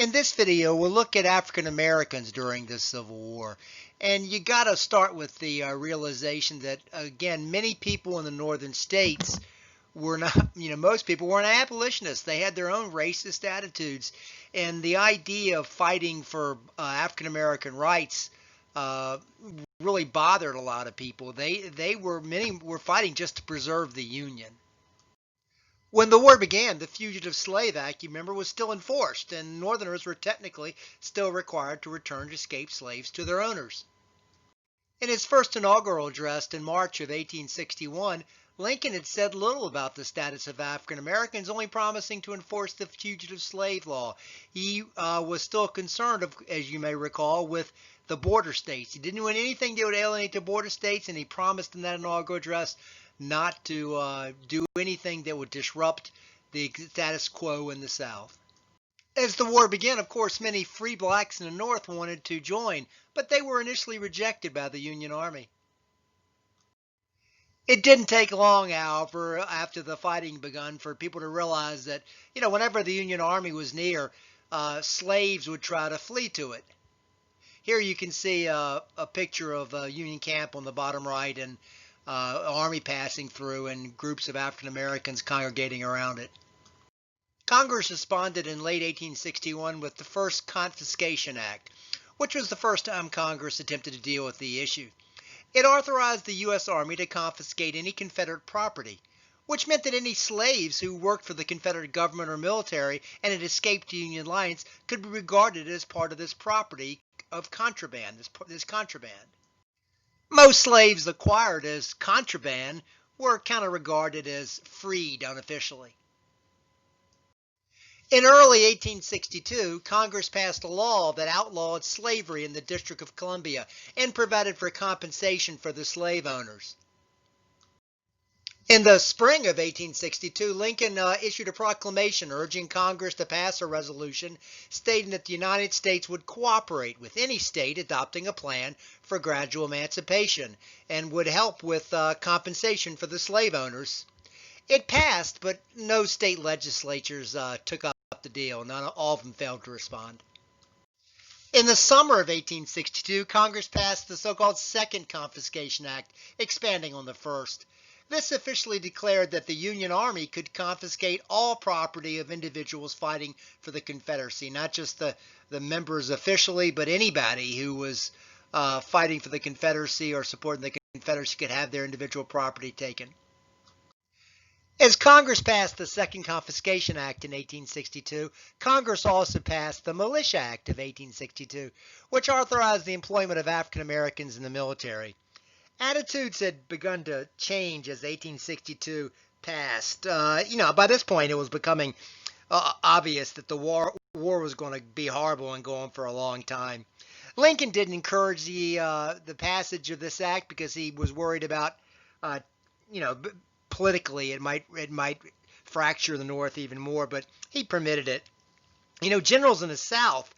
In this video, we'll look at African Americans during the Civil War. And you got to start with the realization that, again, many people in the northern states were not, most people weren't abolitionists. They had their own racist attitudes. And the idea of fighting for African American rights really bothered a lot of people. Many were fighting just to preserve the Union. When the war began, the Fugitive Slave Act, you remember, was still enforced, and Northerners were technically still required to return escaped slaves to their owners. In his first inaugural address in March of 1861, Lincoln had said little about the status of African Americans, only promising to enforce the fugitive slave law. He was still concerned, as you may recall, with the border states. He didn't want anything that would alienate the border states, and he promised in that inaugural address not to do anything that would disrupt the status quo in the South. As the war began, of course, many free blacks in the North wanted to join, but they were initially rejected by the Union Army. It didn't take long, however, after the fighting begun for people to realize that, whenever the Union Army was near, slaves would try to flee to it. Here you can see a picture of a Union camp on the bottom right, and army passing through and groups of African Americans congregating around it. Congress responded in late 1861 with the first Confiscation Act, which was the first time Congress attempted to deal with the issue. It authorized the U.S. Army to confiscate any Confederate property, which meant that any slaves who worked for the Confederate government or military and had escaped to Union lines could be regarded as part of this property of contraband, this contraband. Most slaves acquired as contraband were kind of regarded as freed unofficially. In early 1862, Congress passed a law that outlawed slavery in the District of Columbia and provided for compensation for the slave owners. In the spring of 1862, Lincoln issued a proclamation urging Congress to pass a resolution stating that the United States would cooperate with any state adopting a plan for gradual emancipation and would help with compensation for the slave owners. It passed, but no state legislatures took up the deal. All of them failed to respond. In the summer of 1862, Congress passed the so-called Second Confiscation Act, expanding on the first. This officially declared that the Union Army could confiscate all property of individuals fighting for the Confederacy, not just the members officially, but anybody who was fighting for the Confederacy or supporting the Confederacy could have their individual property taken. As Congress passed the Second Confiscation Act in 1862, Congress also passed the Militia Act of 1862, which authorized the employment of African Americans in the military. Attitudes had begun to change as 1862 passed. By this point it was becoming obvious that the war was going to be horrible and go on for a long time. Lincoln didn't encourage the passage of this act because he was worried about, politically it might fracture the North even more, but he permitted it. Generals in the South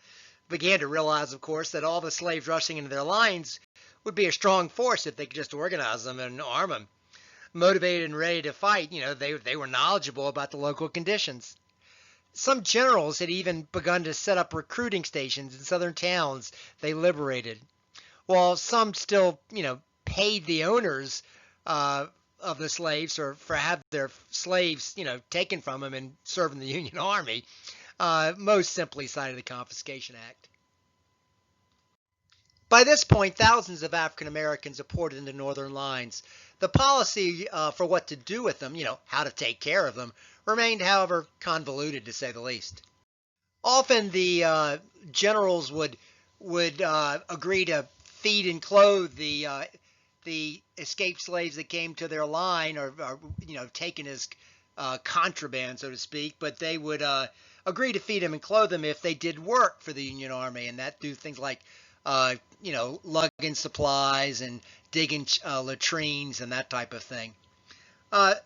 began to realize, of course, that all the slaves rushing into their lines would be a strong force if they could just organize them and arm them. Motivated and ready to fight, they were knowledgeable about the local conditions. Some generals had even begun to set up recruiting stations in southern towns they liberated, while some still, paid the owners of the slaves for have their slaves, taken from them and serve in the Union Army. Most simply cited the Confiscation Act. By this point, thousands of African Americans reported into Northern lines. The policy for what to do with them, how to take care of them, remained, however, convoluted to say the least. Often the generals would agree to feed and clothe the escaped slaves that came to their line or taken as contraband, so to speak, but they would agree to feed them and clothe them if they did work for the Union Army, and that do things like lugging supplies and digging latrines and that type of thing.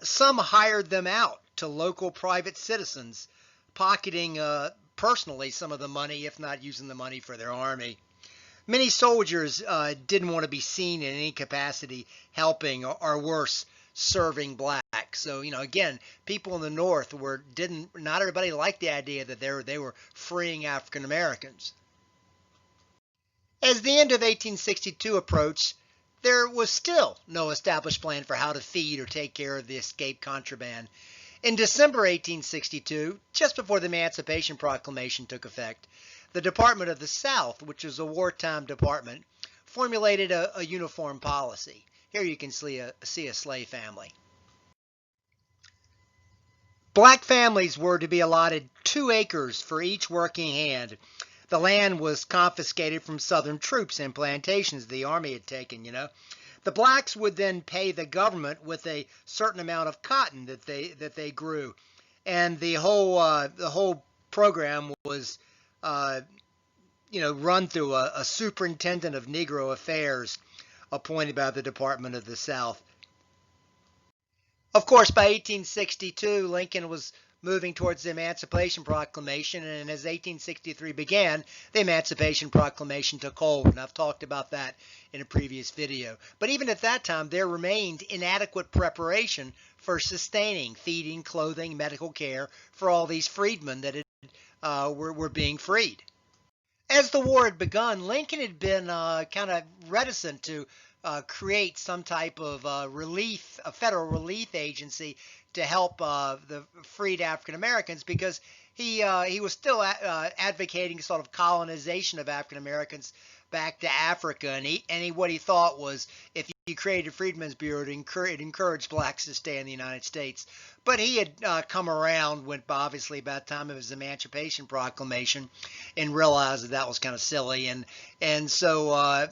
Some hired them out to local private citizens, pocketing personally some of the money, if not using the money for their army. Many soldiers didn't want to be seen in any capacity helping or worse, serving blacks. blacks. So, again, people in the North not everybody liked the idea that they were freeing African Americans. As the end of 1862 approached, there was still no established plan for how to feed or take care of the escaped contraband. In December 1862, just before the Emancipation Proclamation took effect, the Department of the South, which was a wartime department, formulated a uniform policy. Here you can see a slave family. Black families were to be allotted 2 acres for each working hand. The land was confiscated from Southern troops and plantations the Army had taken, The blacks would then pay the government with a certain amount of cotton that they grew, and the whole program was run through a superintendent of Negro affairs appointed by the Department of the South. Of course, by 1862, Lincoln was moving towards the Emancipation Proclamation, and as 1863 began, the Emancipation Proclamation took hold, and I've talked about that in a previous video. But even at that time, there remained inadequate preparation for sustaining feeding, clothing, medical care for all these freedmen that were being freed. As the war had begun, Lincoln had been kind of reticent to create some type of a federal relief agency to help the freed African Americans, because he was still advocating sort of colonization of African Americans back to Africa, and what he thought was, if you created a Freedmen's Bureau, it encouraged blacks to stay in the United States. But he had come around, obviously about the time of his Emancipation Proclamation, and realized that was kind of silly, and so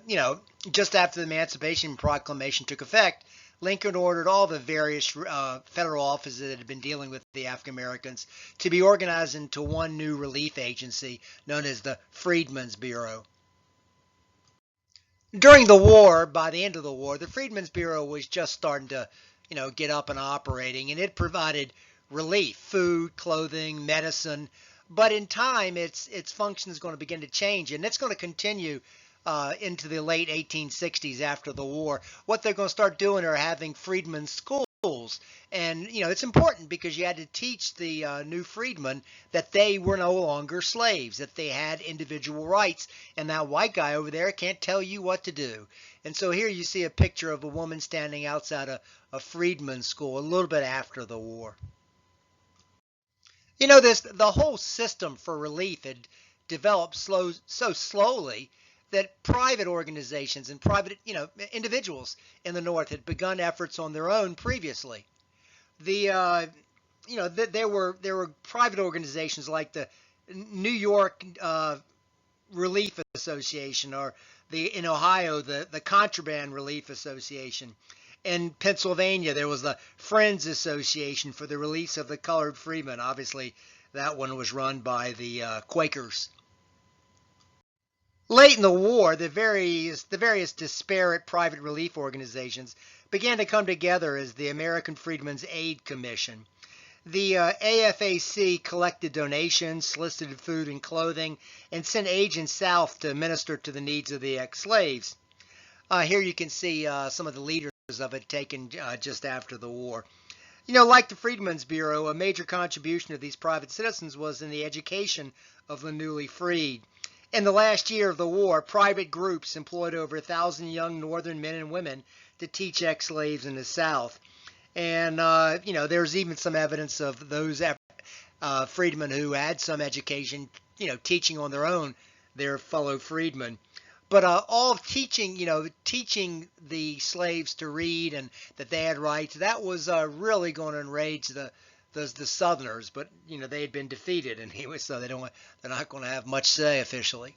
just after the Emancipation Proclamation took effect, Lincoln ordered all the various federal offices that had been dealing with the African Americans to be organized into one new relief agency known as the Freedmen's Bureau. During the war, by the end of the war, the Freedmen's Bureau was just starting to, get up and operating, and it provided relief, food, clothing, medicine. But in time, its function is going to begin to change, and it's going to continue into the late 1860s after the war. What they're going to start doing are having freedmen's schools. And, it's important because you had to teach the new freedmen that they were no longer slaves, that they had individual rights, and that white guy over there can't tell you what to do. And so here you see a picture of a woman standing outside a freedmen's school a little bit after the war. The whole system for relief had developed so slowly that private organizations and private, individuals in the North had begun efforts on their own previously. There were private organizations like the New York Relief Association, or in Ohio, the Contraband Relief Association. In Pennsylvania, there was the Friends Association for the Release of the Colored Freedmen. Obviously, that one was run by the Quakers. Late in the war, the various disparate private relief organizations began to come together as the American Freedmen's Aid Commission. The AFAC collected donations, solicited food and clothing, and sent agents south to minister to the needs of the ex-slaves. Here you can see some of the leaders of it taken just after the war. Like the Freedmen's Bureau, a major contribution of these private citizens was in the education of the newly freed. In the last year of the war, private groups employed over 1,000 young northern men and women to teach ex-slaves in the South. And, there's even some evidence of those freedmen who had some education, teaching on their own their fellow freedmen. But all of teaching the slaves to read and that they had rights, that was really going to enrage the Southerners. But they had been defeated anyway, so they're not going to have much say officially.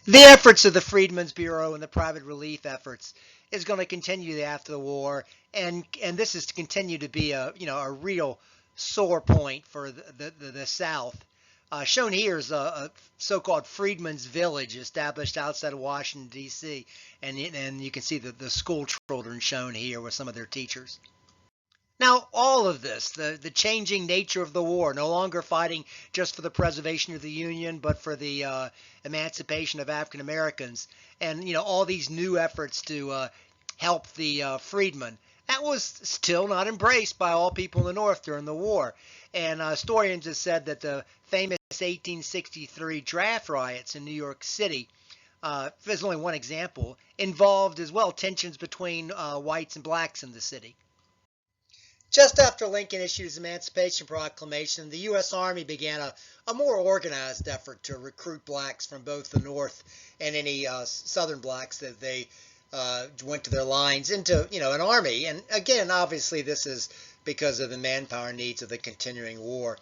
The efforts of the Freedmen's Bureau and the private relief efforts is going to continue after the war, and this is to continue to be a real sore point for the South. Shown here is a so-called Freedmen's Village established outside of Washington, D.C., and you can see the school children shown here with some of their teachers. Now, all of this, the changing nature of the war, no longer fighting just for the preservation of the Union, but for the emancipation of African Americans, and all these new efforts to help the freedmen, that was still not embraced by all people in the North during the war. And historians have said that the famous 1863 draft riots in New York City, there's only one example, involved as well tensions between whites and blacks in the city. Just after Lincoln issued his Emancipation Proclamation, the U.S. Army began a more organized effort to recruit blacks from both the North and any Southern blacks that they went to their lines into, an army. And again, obviously, this is because of the manpower needs of the continuing war.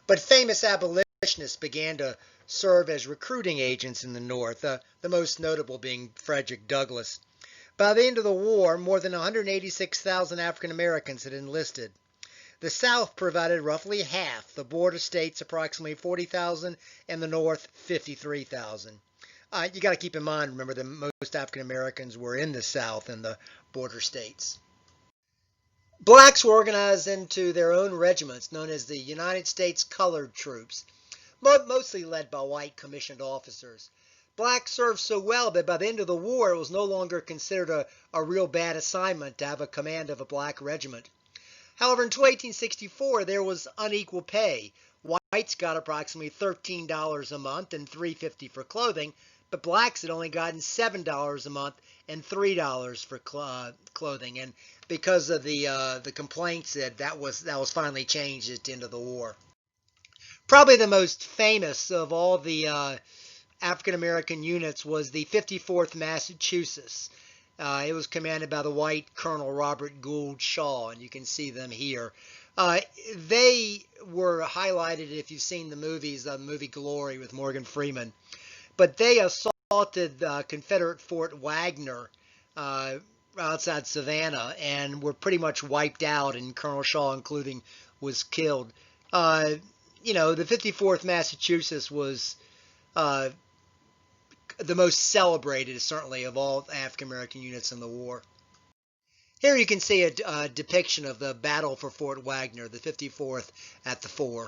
But famous abolitionists began to serve as recruiting agents in the North, the most notable being Frederick Douglass. By the end of the war, more than 186,000 African Americans had enlisted. The South provided roughly half, the border states approximately 40,000, and the North 53,000. You got to keep in mind, remember, that most African Americans were in the South and the border states. Blacks were organized into their own regiments known as the United States Colored Troops, mostly led by white commissioned officers. Blacks served so well that by the end of the war it was no longer considered a real bad assignment to have a command of a black regiment. However, until 1864 there was unequal pay. Whites got approximately $13 a month and $3.50 for clothing, but blacks had only gotten $7 a month and $3 for clothing. And because of the complaints, that was finally changed at the end of the war. Probably the most famous of all the African-American units was the 54th Massachusetts. It was commanded by the white Colonel Robert Gould Shaw, and you can see them here. They were highlighted if you've seen the movie Glory with Morgan Freeman. But they assaulted Confederate Fort Wagner outside Savannah and were pretty much wiped out, and Colonel Shaw, including, was killed. The 54th Massachusetts was the most celebrated, certainly, of all African-American units in the war. Here you can see a depiction of the battle for Fort Wagner, the 54th at the fore.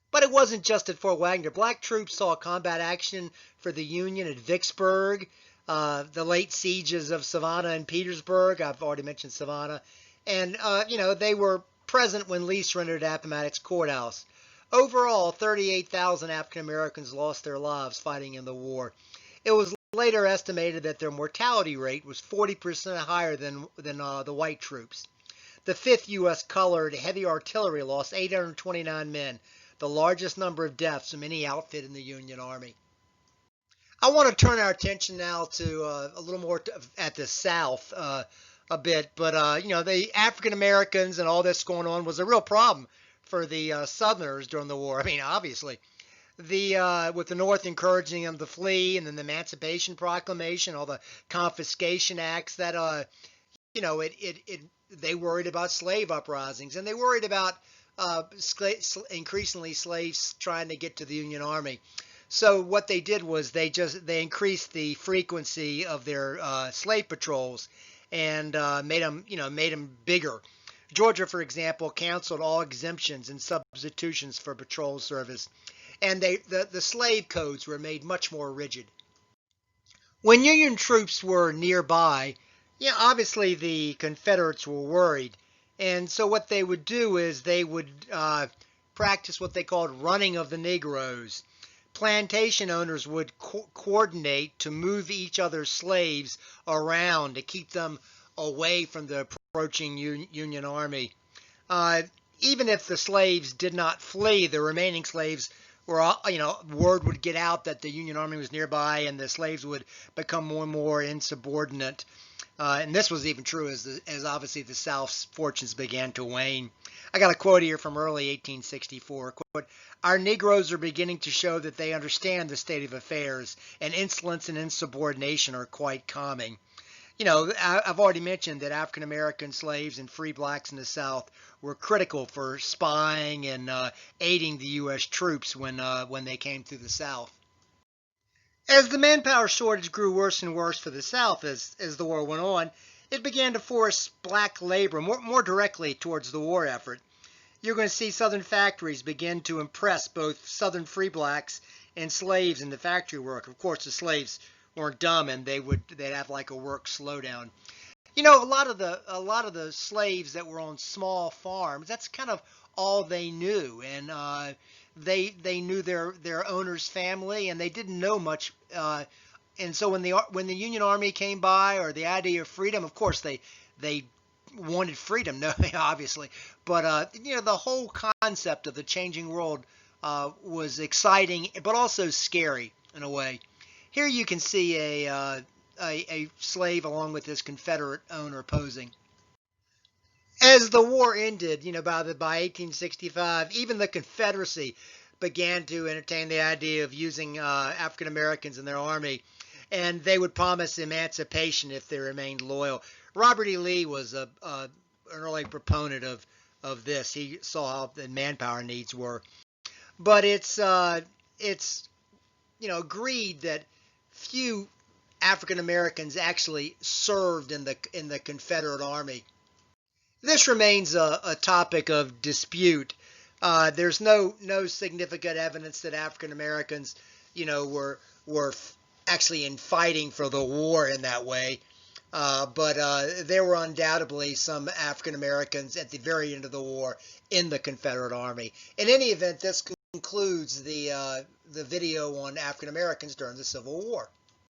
But it wasn't just at Fort Wagner. Black troops saw combat action for the Union at Vicksburg, the late sieges of Savannah and Petersburg. I've already mentioned Savannah. And, they were present when Lee surrendered at Appomattox Courthouse. Overall, 38,000 African Americans lost their lives fighting in the war. It was later estimated that their mortality rate was 40% higher than the white troops. The 5th U.S. Colored Heavy Artillery lost 829 men, the largest number of deaths from any outfit in the Union Army. I want to turn our attention now to a little more at the South a bit, but the African Americans and all this going on was a real problem for the Southerners during the war. I mean, obviously, with the North encouraging them to flee, and then the Emancipation Proclamation, all the confiscation acts that they worried about slave uprisings, and they worried about increasingly slaves trying to get to the Union Army. So what they did was they increased the frequency of their slave patrols and made them bigger. Georgia, for example, canceled all exemptions and substitutions for patrol service, and the slave codes were made much more rigid. When Union troops were nearby, obviously the Confederates were worried, and so what they would do is they would practice what they called running of the Negroes. Plantation owners would coordinate to move each other's slaves around to keep them away from the approaching Union Army. Even if the slaves did not flee, the remaining slaves were, word would get out that the Union Army was nearby, and the slaves would become more and more insubordinate. And this was even true as obviously the South's fortunes began to wane. I got a quote here from early 1864. Quote, "Our Negroes are beginning to show that they understand the state of affairs, and insolence and insubordination are quite common." I've already mentioned that African American slaves and free blacks in the South were critical for spying and aiding the U.S. troops when they came through the South. As the manpower shortage grew worse and worse for the South as the war went on, it began to force black labor more directly towards the war effort. You're going to see Southern factories begin to impress both Southern free blacks and slaves in the factory work. Of course, the slaves weren't dumb, and they'd have like a work slowdown. You know, a lot of the slaves that were on small farms, that's kind of all they knew, and they knew their owner's family, and they didn't know much. And so when the Union Army came by, or the idea of freedom, of course they wanted freedom, no, obviously, but the whole concept of the changing world was exciting, but also scary in a way. Here you can see a slave along with his Confederate owner posing. As the war ended, by 1865, even the Confederacy began to entertain the idea of using African Americans in their army, and they would promise emancipation if they remained loyal. Robert E. Lee was an early proponent of this. He saw how the manpower needs were, but it's agreed that few African Americans actually served in the Confederate Army. This remains a topic of dispute. There's no significant evidence that African Americans, were actually in fighting for the war in that way. But there were undoubtedly some African Americans at the very end of the war in the Confederate Army. In any event, this concludes the video on African Americans during the Civil War.